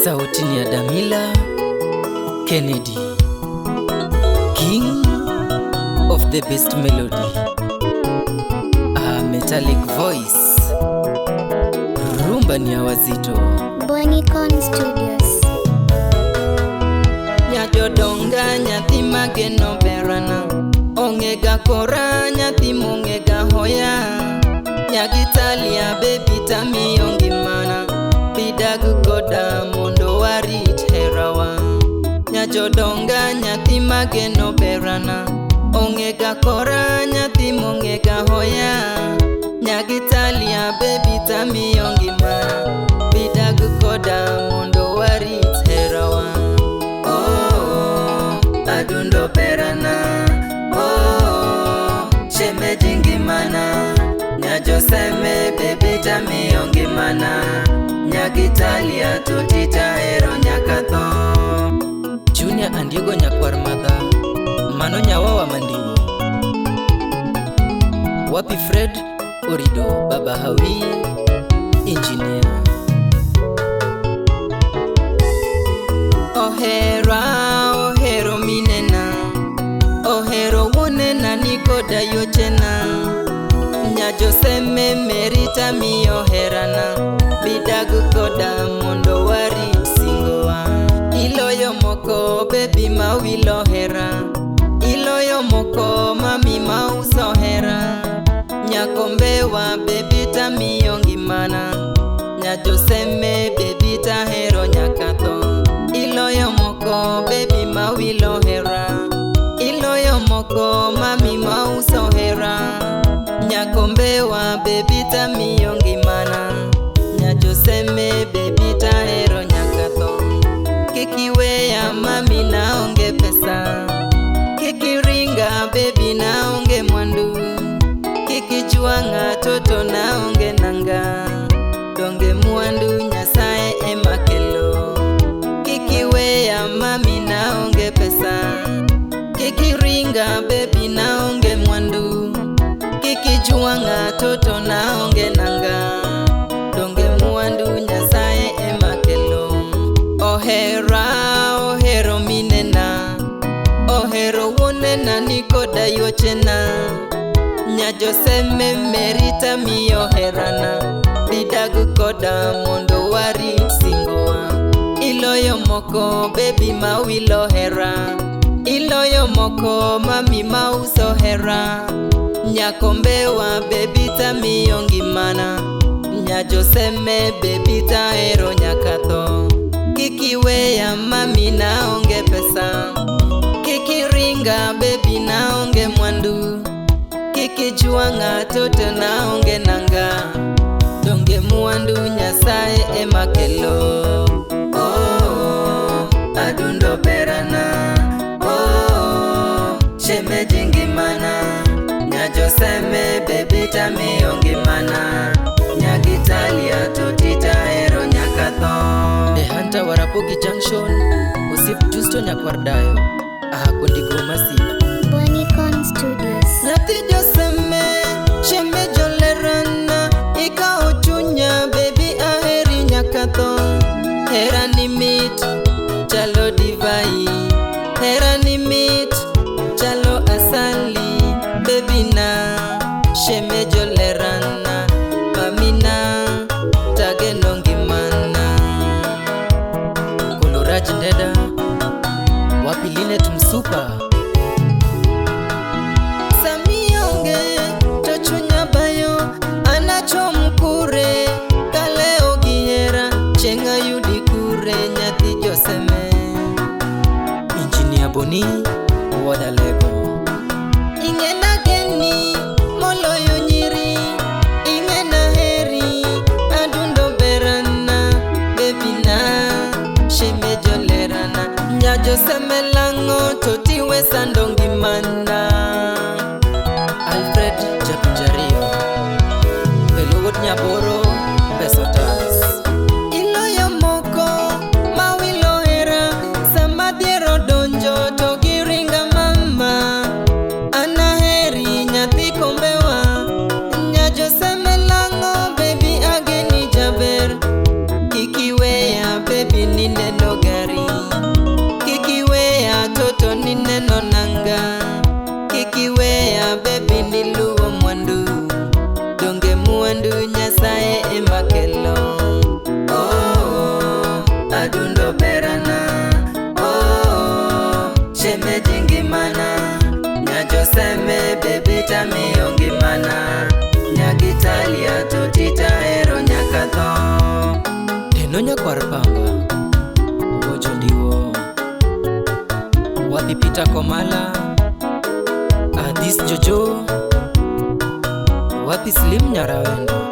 Sauti ni ya Damila Kennedy, King of the best melody, a metallic voice. Rumba ni ya Wazito, Bonicon Studios. Nyajo donga nyathi mageno berana, ongega kora nyathi mongega hoya. Nyagitalia baby tami ongimana, bidagu koda mondo warit herawa. Nyajo donga nyathi mageno berana, ongega kora nyathi mongega hoya. Nyagitalia baby tami ongimana, bidagu koda mondo warit herawa. Oh, adundo berana, oh, shemeji ngimana. Nyajo seme baby tami ongimana, Nyagitalia tutita hero nyakatho. Junior Andiego nyakwar madha, mano nyawawa mandiwo. Wapi Fred Orido, baba Hawi, engineer. Ohera, ohero minena, ohero wonena nikoda yochena. Nyajo seme merita miyo herana, bidagu koda mondo warit singowa. Iloyo moko baby mawilo hera, iloyo moko mami mauso hera. Nyakombewa baby tamiyo ngimana, nyajo seme baby tahero nyakatho. Iloyo moko baby mawilo hera, iloyo moko mami mauso hera. Nyakombewa baby tamiyo ngimana, nyajo seme baby tahero nyakatho. Kikiweya mami naonge pesa, kikiringa baby naonge mwandu, kikijuanga toto naonge nanga, donge mwandu Nyasaye emakelo. Kikiweya mami naonge pesa, kikiringa baby naonge mwandu, kikijuanga toto naonge nanga, donge mwandu Nyasaye emakelo. Ohera, ohero minena, ohero wonena nikoda yochena. Nyajo seme merita miyo herana, bidagu koda mondo warit singowa. Iloyo moko baby mawilo hera, iloyo moko mami mauso hera. Nyakombewa baby tamiyo ngimana, nyajo seme baby tahero nyakatho. Kikiweya mami naonge pesa, kikiringa baby naonge mwandu, kikijuanga toto naonge nanga, donge mwandu Nyasaye emakelo. Oh, adundo berana, oh, shemeji ngimana. Nyajo seme baby tamiyo ngimana, Nyagitalia tutita hero nyakatho. The Hunter Warapogi Junction, Usip Justo Nyakwardayo, Kondiko Massive, Bonicon Studios. Nyathi joseme, shemejo lerana, ika ochunya baby aheri nyakatho. Hera ni mit, chalo divai, hera ni mit, chalo asali. Baby na, shemejo lerana, mamina, tageno ngimana. Koloraji ndeda, wapi Linet Msupa. Samionge, tochunya bayo, anacho mkure, kaleo gihera, chenga yudi kure, nyathi joseme. Engineer Boni, Wadalego. Ingena geni, moloyo nyiri, ingena heri, adundo berana, baby na, shemejo lerana. Nyajo seme lango, totiwe sando ngimana. Alfred Japijario, Pelugot Nyaboro, Besotas. Iloyo moko, mawilo hera, samadiero donjo, togiringa mama. Anaheri nyathi kombewa, nyajo seme lango baby ageni jaber. mwandu Nyasaye ema kelo. Oh, adundo berana. Oh, shemeji ngimana. Nyajoseme baby tamiyo ngimana. Nyagitalia totita ero nyakatho. Teno nyakwar panga wojo ndiwo wadhipita komala Adis Jojo wapi Slim Nyarawendo.